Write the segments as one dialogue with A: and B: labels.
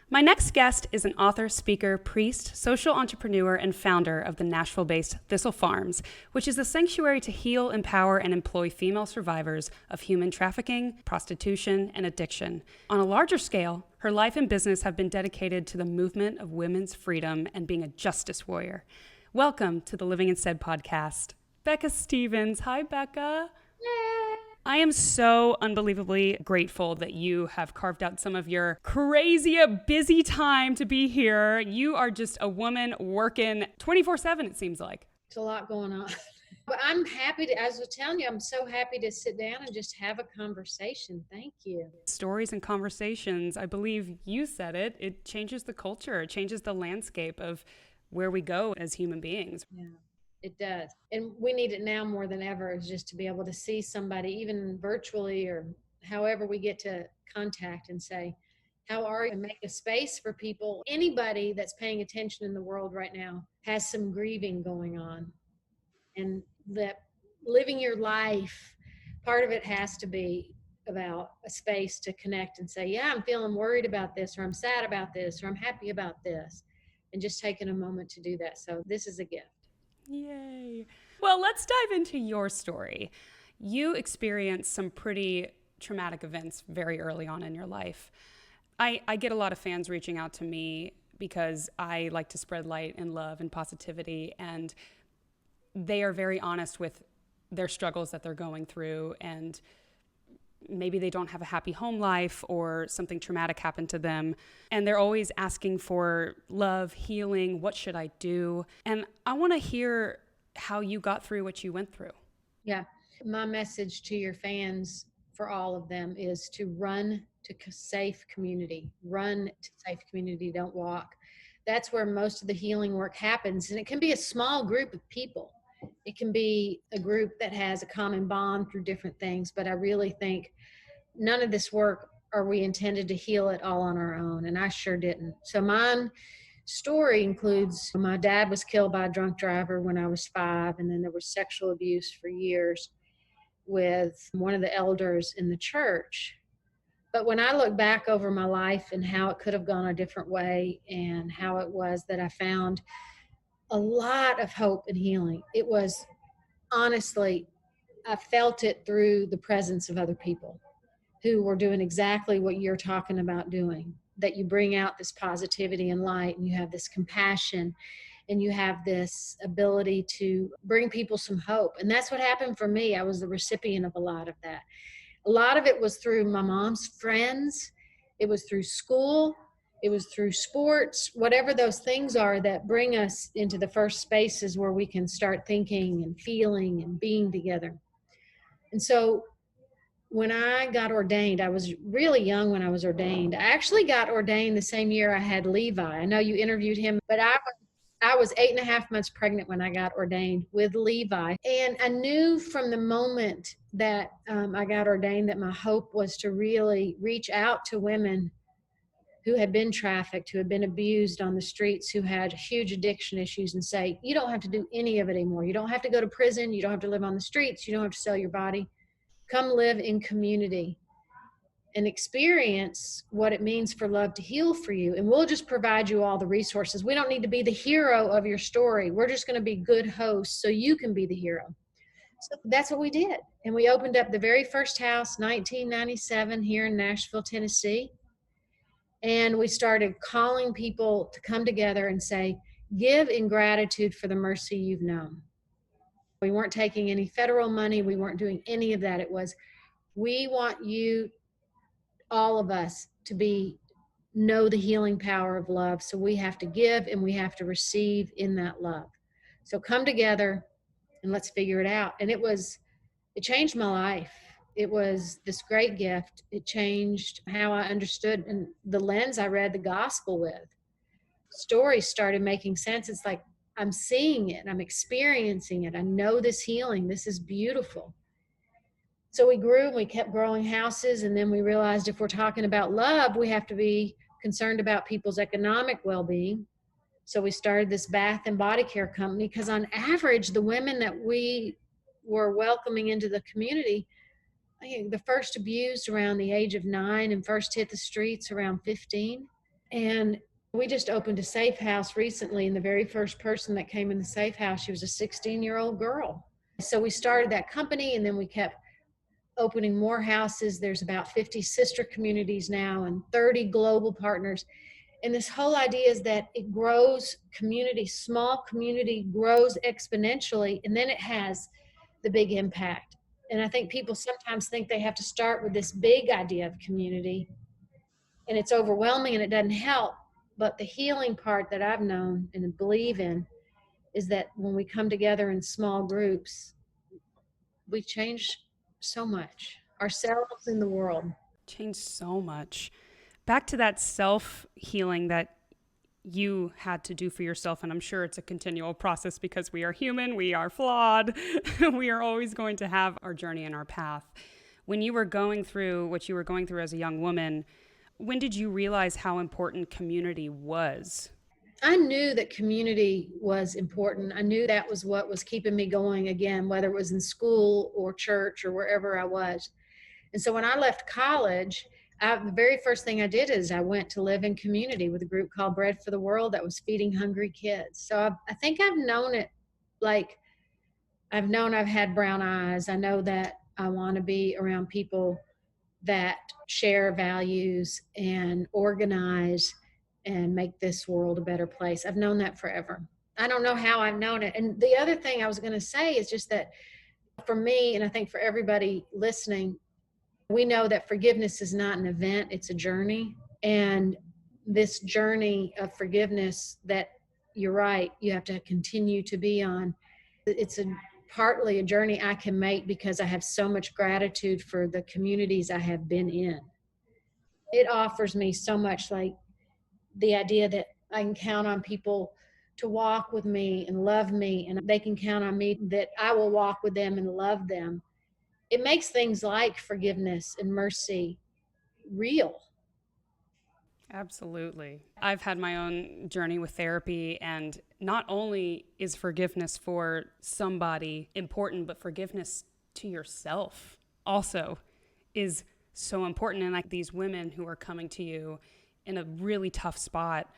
A: My next guest is an author, speaker, priest, social entrepreneur, and founder of the Nashville-based Thistle Farms, which is a sanctuary to heal, empower, and employ female survivors of human trafficking, prostitution, and addiction. On a larger scale, her life and business have been dedicated to the movement of women's freedom and being a justice warrior. Welcome to the Living Instead podcast, Becca Stevens. Hi, Becca. I am so unbelievably grateful that you have carved out some of your crazy, busy time to be here. You are just a woman working 24/7, it seems like.
B: It's a lot going on. But I'm happy to, as I was telling you, I'm so happy to sit down and just have a conversation. Thank you.
A: Stories and conversations, I believe you said it, it changes the culture, it changes the landscape of where we go as human beings.
B: Yeah. It does. And we need it now more than ever, is just to be able to see somebody, even virtually or however we get to contact, and say, how are you? And make a space for people. Anybody that's paying attention in the world right now has some grieving going on. And that living your life, part of it has to be about a space to connect and say, yeah, I'm feeling worried about this, or I'm sad about this, or I'm happy about this. And just taking a moment to do that. So this is a gift.
A: Yay. Well, let's dive into your story. You experienced some pretty traumatic events very early on in your life. I get a lot of fans reaching out to me because I like to spread light and love and positivity, and they are very honest with their struggles that they're going through, and maybe they don't have a happy home life or something traumatic happened to them. And they're always asking for love, healing, what should I do? And I want to hear how you got through what you went through.
B: Yeah. My message to your fans, for all of them, is to run to safe community. Run to safe community, don't walk. That's where most of the healing work happens. And it can be a small group of people. It can be a group that has a common bond through different things. But I really think none of this work are we intended to heal it all on our own. And I sure didn't. So mine story includes my dad was killed by a drunk driver when I was 5. And then there was sexual abuse for years with one of the elders in the church. But when I look back over my life and how it could have gone a different way, and how it was that I found a lot of hope and healing, it was honestly, I felt it through the presence of other people who were doing exactly what you're talking about doing, that you bring out this positivity and light, and you have this compassion, and you have this ability to bring people some hope. And that's what happened for me. I was the recipient of a lot of that. A lot of it was through my mom's friends. It was through school. It was through sports, whatever those things are that bring us into the first spaces where we can start thinking and feeling and being together. And so when I got ordained, I was really young when I was ordained. I actually got ordained the same year I had Levi. I know you interviewed him, but I was 8.5 months pregnant when I got ordained with Levi. And I knew from the moment that I got ordained that my hope was to really reach out to women who had been trafficked, who had been abused on the streets, who had huge addiction issues, and say, you don't have to do any of it anymore. You don't have to go to prison. You don't have to live on the streets. You don't have to sell your body. Come live in community and experience what it means for love to heal for you. And we'll just provide you all the resources. We don't need to be the hero of your story. We're just going to be good hosts so you can be the hero. So that's what we did. And we opened up the very first house, 1997, here in Nashville, Tennessee. And we started calling people to come together and say, give in gratitude for the mercy you've known. We weren't taking any federal money. We weren't doing any of that. It was, we want you, all of us, to know the healing power of love. So we have to give and we have to receive in that love. So come together and let's figure it out. And it changed my life. It was this great gift. It changed how I understood and the lens I read the gospel with. Stories started making sense. It's like, I'm seeing it. I'm experiencing it. I know this healing. This is beautiful. So we grew and we kept growing houses. And then we realized if we're talking about love, we have to be concerned about people's economic well-being. So we started this bath and body care company because on average, the women that we were welcoming into the community, I think the first abused around the age of 9 and first hit the streets around 15. And we just opened a safe house recently, and the very first person that came in the safe house, she was a 16-year-old girl. So we started that company, and then we kept opening more houses. There's about 50 sister communities now and 30 global partners. And this whole idea is that it grows community, small community grows exponentially, and then it has the big impact. And I think people sometimes think they have to start with this big idea of community, and it's overwhelming and it doesn't help. But the healing part that I've known and believe in is that when we come together in small groups, we change so much ourselves in the world.
A: Changed so much. Back to that self healing that you had to do for yourself. And I'm sure it's a continual process because we are human, we are flawed, we are always going to have our journey and our path. When you were going through what you were going through as a young woman, when did you realize how important community was?
B: I knew that community was important. I knew that was what was keeping me going again, whether it was in school or church or wherever I was. And so when I left college, the very first thing I did is I went to live in community with a group called Bread for the World that was feeding hungry kids. So I think I've known it, like I've known I've had brown eyes. I know that I want to be around people that share values and organize and make this world a better place. I've known that forever. I don't know how I've known it. And the other thing I was going to say is just that for me, and I think for everybody listening, we know that forgiveness is not an event, it's a journey. And this journey of forgiveness that you're right, you have to continue to be on. It's partly a journey I can make because I have so much gratitude for the communities I have been in. It offers me so much, like the idea that I can count on people to walk with me and love me, and they can count on me that I will walk with them and love them. It makes things like forgiveness and mercy real.
A: Absolutely. I've had my own journey with therapy, and not only is forgiveness for somebody important, but forgiveness to yourself also is so important. And like these women who are coming to you in a really tough spot,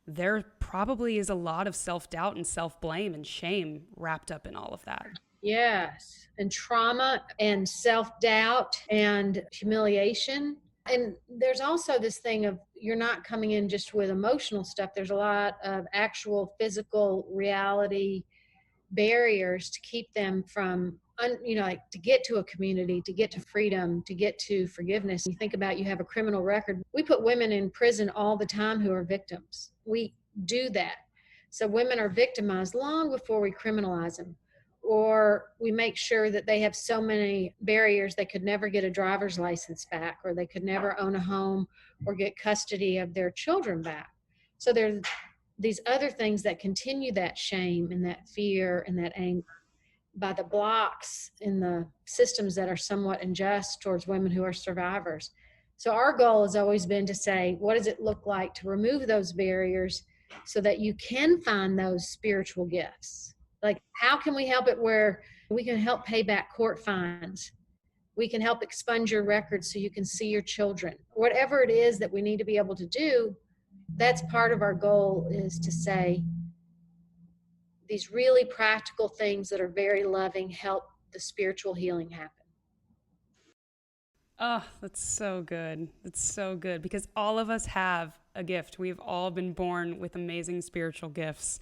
A: there probably is a lot of self doubt and self blame and shame wrapped up in all of that.
B: Yes. And trauma and self doubt and humiliation. And there's also this thing of you're not coming in just with emotional stuff. There's a lot of actual physical reality barriers to keep them from like to get to a community, to get to freedom, to get to forgiveness. You think about, you have a criminal record. We put women in prison all the time who are victims. We do that. So women are victimized long before we criminalize them, or we make sure that they have so many barriers they could never get a driver's license back, or they could never own a home or get custody of their children back. So there's these other things that continue that shame and that fear and that anger by the blocks in the systems that are somewhat unjust towards women who are survivors. So our goal has always been to say, what does it look like to remove those barriers so that you can find those spiritual gifts? Like, how can we help it where we can help pay back court fines? We can help expunge your records so you can see your children. Whatever it is that we need to be able to do, that's part of our goal, is to say these really practical things that are very loving help the spiritual healing happen.
A: Oh, that's so good. That's so good because all of us have a gift. We've all been born with amazing spiritual gifts.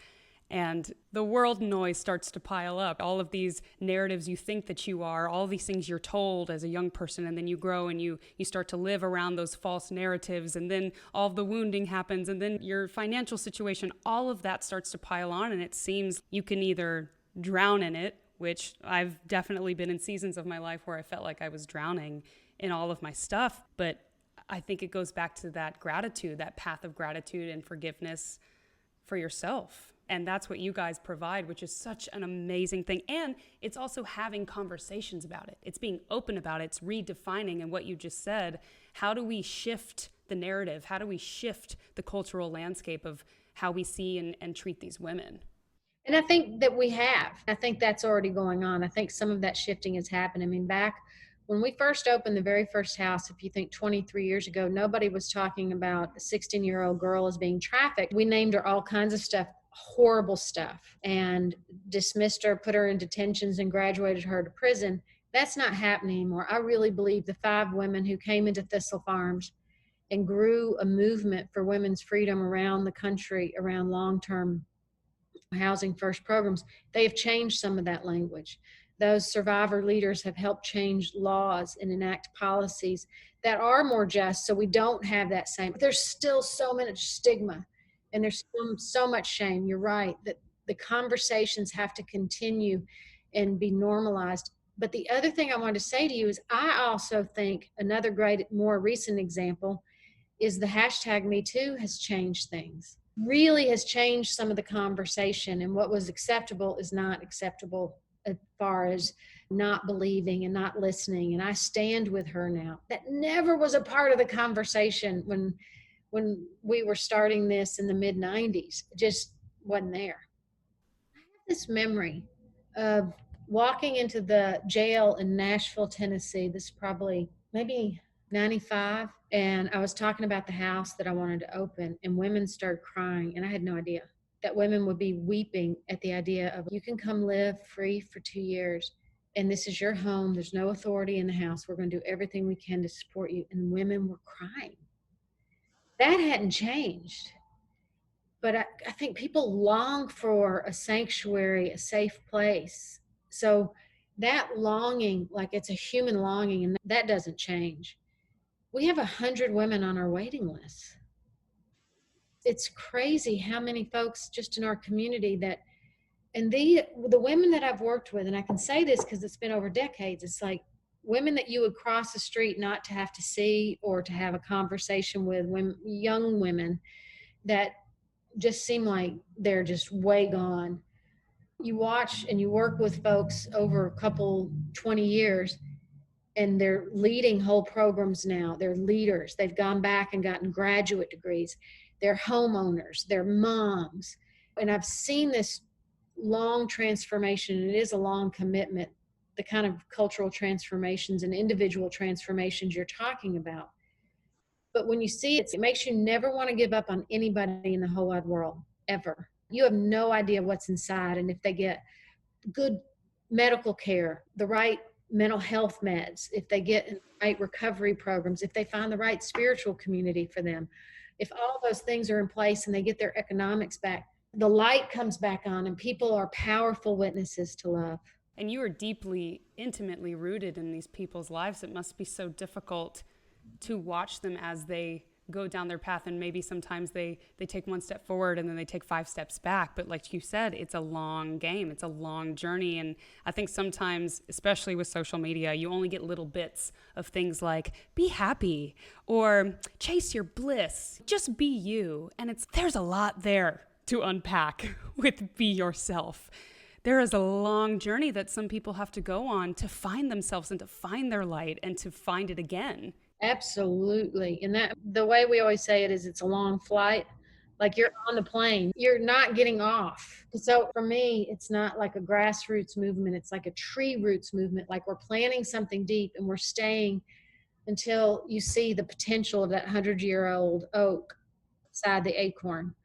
A: And the world noise starts to pile up. All of these narratives you think that you are, all these things you're told as a young person, and then you grow and you start to live around those false narratives, and then all of the wounding happens, and then your financial situation, all of that starts to pile on, and it seems you can either drown in it, which I've definitely been in seasons of my life where I felt like I was drowning in all of my stuff, but I think it goes back to that gratitude, that path of gratitude and forgiveness for yourself. And that's what you guys provide, which is such an amazing thing. And it's also having conversations about it. It's being open about it. It's redefining. And what you just said, how do we shift the narrative? How do we shift the cultural landscape of how we see and treat these women?
B: And I think that we have. I think that's already going on. I think some of that shifting has happened. I mean, back When we first opened the very first house, if you think 23 years ago, nobody was talking about a 16-year-old girl as being trafficked. We named her all kinds of stuff, horrible stuff, and dismissed her, put her in detentions, and graduated her to prison. That's not happening anymore. I really believe the 5 women who came into Thistle Farms and grew a movement for women's freedom around the country, around long-term housing first programs, they have changed some of that language. Those survivor leaders have helped change laws and enact policies that are more just, so we don't have that same. There's still so much stigma, and there's so much shame. You're right that the conversations have to continue and be normalized. But the other thing I wanted to say to you is I also think another great, more recent example is the hashtag Me Too has changed things, really has changed some of the conversation, and what was acceptable is not acceptable as far as not believing and not listening. And I stand with her now. That never was a part of the conversation when we were starting this in the mid 90s. It just wasn't there. I have this memory of walking into the jail in Nashville, Tennessee. This is probably maybe 95. And I was talking about the house that I wanted to open, and women started crying. And I had no idea that women would be weeping at the idea of, you can come live free for 2 years. And this is your home. There's no authority in the house. We're going to do everything we can to support you. And women were crying. That hadn't changed. But I think people long for a sanctuary, a safe place. So that longing, like it's a human longing, and that doesn't change. We have 100 women on our waiting list. It's crazy how many folks just in our community that, and the women that I've worked with, and I can say this because it's been over decades, it's like women that you would cross the street not to have to see or to have a conversation with, women, young women that just seem like they're just way gone. You watch and you work with folks over a couple 20 years, and they're leading whole programs now. They're leaders. They've gone back and gotten graduate degrees. They're homeowners. They're moms. And I've seen this long transformation, and it is a long commitment, the kind of cultural transformations and individual transformations you're talking about. But when you see it, it makes you never want to give up on anybody in the whole wide world, ever. You have no idea what's inside, and if they get good medical care, the right mental health meds, if they get in the right recovery programs, if they find the right spiritual community for them, if all those things are in place and they get their economics back, the light comes back on, and people are powerful witnesses to love.
A: And you are deeply, intimately rooted in these people's lives. It must be so difficult to watch them as they go down their path, and maybe sometimes they take one step forward and then they take 5 steps back. But like you said, it's a long game, it's a long journey. And I think sometimes, especially with social media, you only get little bits of things like be happy or chase your bliss, just be you. And there's a lot there to unpack with be yourself. There is a long journey that some people have to go on to find themselves and to find their light and to find it again.
B: Absolutely. And that, the way we always say it is, it's a long flight. Like you're on the plane, you're not getting off. So for me, it's not like a grassroots movement. It's like a tree roots movement. Like we're planting something deep and we're staying until you see the potential of that 100-year-old oak beside the acorn.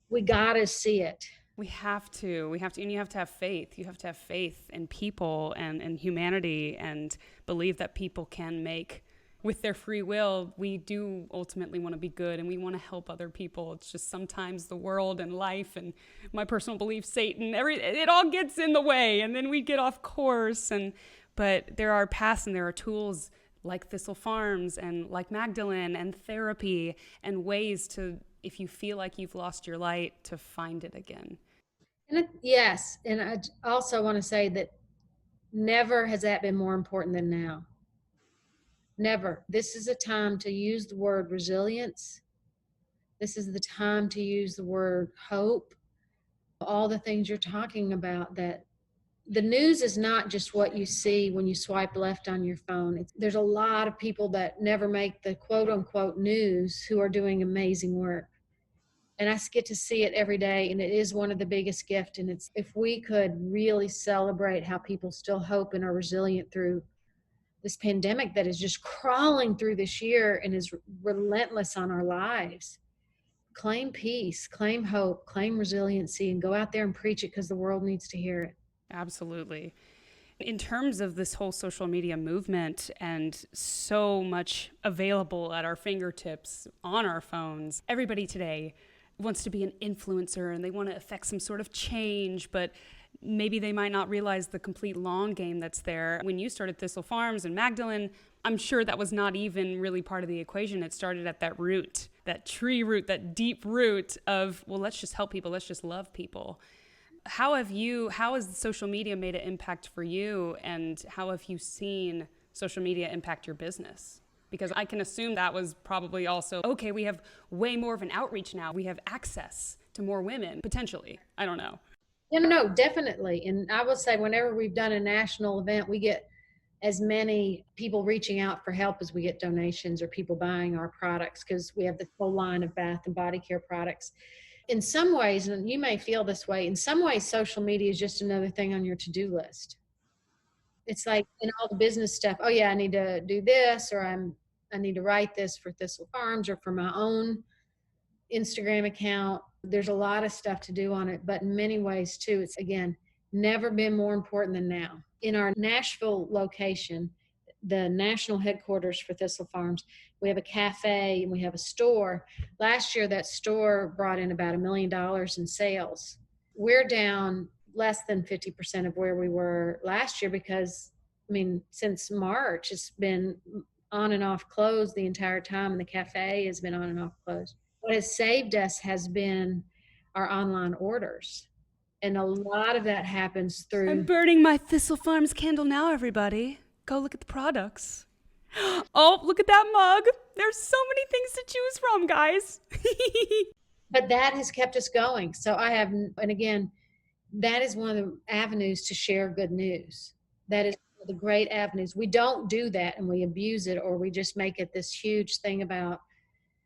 B: We got to see it.
A: We have to, and you have to have faith. You have to have faith in people and humanity, and believe that people can make, with their free will, we do ultimately want to be good and we want to help other people. It's just sometimes the world and life and my personal belief, Satan, it all gets in the way, and then we get off course. But there are paths and there are tools like Thistle Farms and like Magdalene and therapy and ways to, if you feel like you've lost your light, to find it again.
B: Yes. And I also want to say that never has that been more important than now. Never. This is a time to use the word resilience. This is the time to use the word hope. All the things you're talking about, that the news is not just what you see when you swipe left on your phone. There's a lot of people that never make the quote unquote news who are doing amazing work. And I get to see it every day, and it is one of the biggest gifts. And it's, if we could really celebrate how people still hope and are resilient through this pandemic that is just crawling through this year and is relentless on our lives. Claim peace, claim hope, claim resiliency, and go out there and preach it because the world needs to hear it.
A: Absolutely. In terms of this whole social media movement and so much available at our fingertips on our phones, everybody today wants to be an influencer and they want to affect some sort of change, but maybe they might not realize the complete long game that's there. When you started Thistle Farms and Magdalene, I'm sure that was not even really part of the equation. It started at that root, that tree root, that deep root of, well, let's just help people, let's just love people. How has social media made an impact for you, and how have you seen social media impact your business? Because I can assume that was probably also, okay, we have way more of an outreach now. We have access to more women, potentially. I don't know.
B: No, definitely. And I will say, whenever we've done a national event, we get as many people reaching out for help as we get donations or people buying our products, because we have the full line of bath and body care products. In some ways, and you may feel this way, in some ways, social media is just another thing on your to-do list. It's like in all the business stuff, oh yeah, I need to do this, or I need to write this for Thistle Farms or for my own Instagram account. There's a lot of stuff to do on it, but in many ways too, it's, again, never been more important than now. In our Nashville location, the national headquarters for Thistle Farms, we have a cafe and we have a store. Last year, that store brought in about $1 million in sales. We're down less than 50% of where we were last year because, I mean, since March, it's been on and off closed the entire time, and the cafe has been on and off closed. What has saved us has been our online orders. And a lot of that happens through.
A: I'm burning my Thistle Farms candle now, everybody. Go look at the products. Oh, look at that mug. There's so many things to choose from, guys.
B: But that has kept us going. So and again, that is one of the avenues to share good news. That is one of the great avenues. We don't do that and we abuse it, or we just make it this huge thing about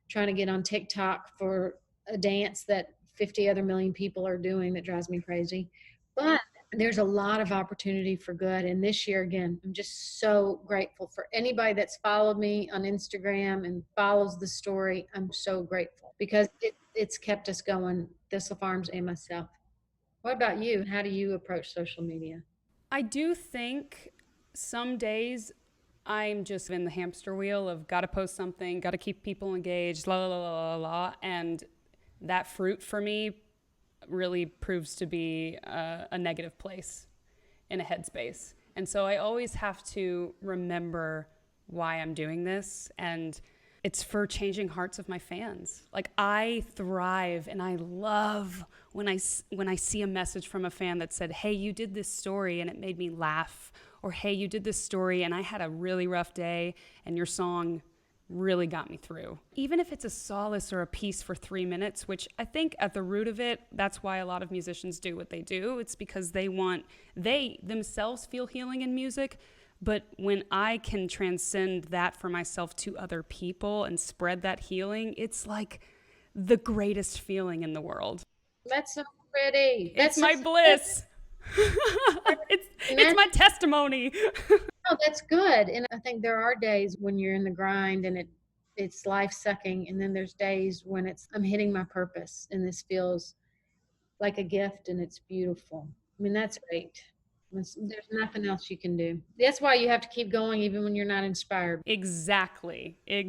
B: trying to get on TikTok for a dance that 50 other million people are doing. That drives me crazy. But there's a lot of opportunity for good. And this year, again, I'm just so grateful for anybody that's followed me on Instagram and follows the story. I'm so grateful because it's kept us going, Thistle Farms and myself. What about you? How do you approach social media?
A: I do think some days I'm just in the hamster wheel of got to post something, got to keep people engaged, la, la, la, la, la. And that fruit for me really proves to be a negative place in a headspace. And so I always have to remember why I'm doing this. And it's for changing hearts of my fans. Like, I thrive and I love when I see a message from a fan that said, hey, you did this story and it made me laugh. Or, hey, you did this story and I had a really rough day and your song really got me through. Even if it's a solace or a piece for 3 minutes, which I think at the root of it, that's why a lot of musicians do what they do. It's because they themselves feel healing in music. But when I can transcend that for myself to other people and spread that healing, it's like the greatest feeling in the world.
B: That's so pretty.
A: It's my bliss. It's my testimony.
B: Oh, that's good. And I think there are days when you're in the grind and it's life sucking. And then there's days when I'm hitting my purpose and this feels like a gift and it's beautiful. I mean, that's great. There's nothing else you can do. That's why you have to keep going even when you're not inspired.
A: Exactly. You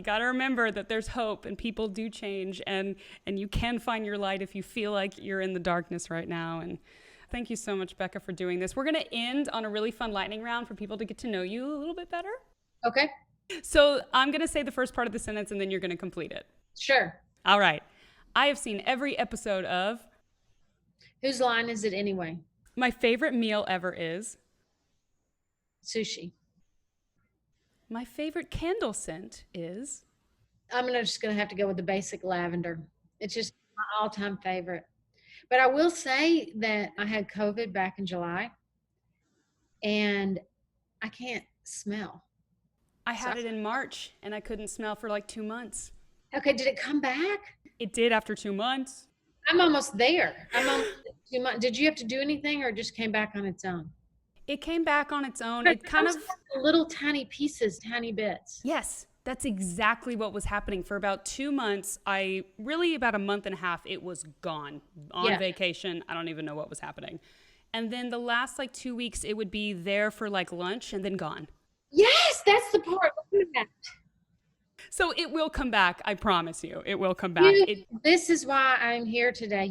A: got to remember that there's hope and people do change and you can find your light if you feel like you're in the darkness right now. And thank you so much, Becca, for doing this. We're going to end on a really fun lightning round for people to get to know you a little bit better.
B: Okay.
A: So I'm going to say the first part of the sentence and then you're going to complete it.
B: Sure.
A: All right. I have seen every episode of...
B: Whose line is it anyway?
A: My favorite meal ever is...
B: Sushi.
A: My favorite candle scent is...
B: I'm just going to have to go with the basic lavender. It's just my all-time favorite. But I will say that I had COVID back in July, and I can't smell.
A: I had it in March, and I couldn't smell for like 2 months.
B: Okay, did it come back?
A: It did after 2 months.
B: I'm almost there. I'm almost 2 months. Did you have to do anything, or it just came back on its own?
A: It came back on its own.
B: But
A: It
B: it
A: kind
B: comes
A: of,
B: back in little tiny pieces, tiny bits.
A: yes, that's exactly what was happening. For about 2 months, about a month and a half, it was gone. On
B: Yeah.
A: vacation. I don't even know what was happening. And then the last like 2 weeks, it would be there for like lunch and then gone.
B: Yes, that's the part. Look at that.
A: So it will come back. I promise you, it will come back.
B: You, this is why I'm here today.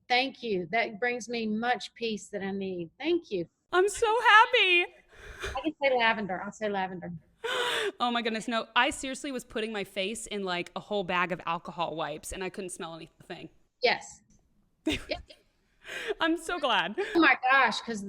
B: Thank you. That brings me much peace that I need. Thank you.
A: I'm so happy.
B: I can say lavender. I'll say lavender.
A: Oh my goodness. No, I seriously was putting my face in like a whole bag of alcohol wipes and I couldn't smell anything.
B: Yes. Yeah.
A: I'm so glad.
B: Oh my gosh, because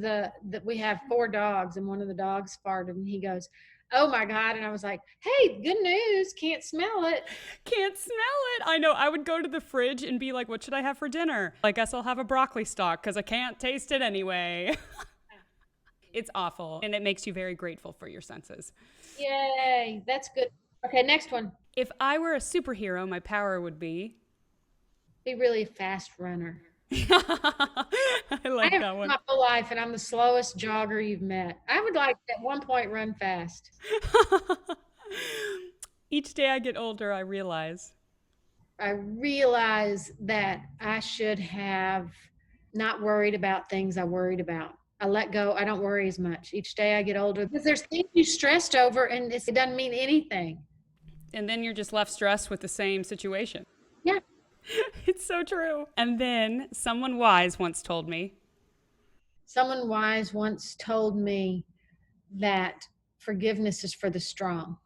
B: we have 4 dogs and one of the dogs farted and he goes, "Oh my God." And I was like, "Hey, good news. Can't smell it."
A: Can't smell it. I know. I would go to the fridge and be like, what should I have for dinner? I guess I'll have a broccoli stalk because I can't taste it anyway. It's awful. And it makes you very grateful for your senses.
B: Yay. That's good. Okay, next one.
A: If I were a superhero, my power would be.
B: Be really a fast runner.
A: I like
B: I have
A: that one.
B: my whole life and I'm the slowest jogger you've met. I would like to at one point run fast.
A: Each day I get older, I realize.
B: I realize that I should have not worried about things I worried about. I let go. I don't worry as much. Each day I get older because there's things you stressed over and it doesn't mean anything.
A: And then you're just left stressed with the same situation.
B: Yeah.
A: It's so true. And then someone wise once told me.
B: Someone wise once told me that forgiveness is for the strong.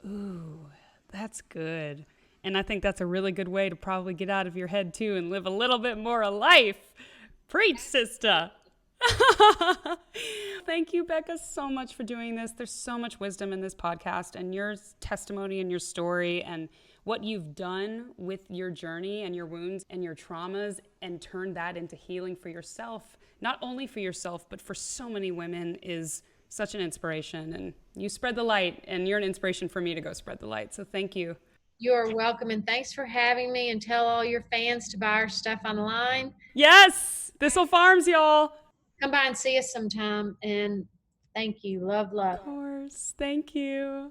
A: Ooh, that's good. And I think that's a really good way to probably get out of your head too and live a little bit more of life. Preach, sister. Thank you, Becca, so much for doing this. There's so much wisdom in this podcast and your testimony and your story and what you've done with your journey and your wounds and your traumas and turned that into healing for yourself, not only for yourself, but for so many women is such an inspiration. And you spread the light and you're an inspiration for me to go spread the light. So thank you.
B: You're welcome. And thanks for having me and tell all your fans to buy our stuff online.
A: Yes. Thistle Farms, y'all.
B: Come by and see us sometime. And thank you. Love, love.
A: Of course. Thank you.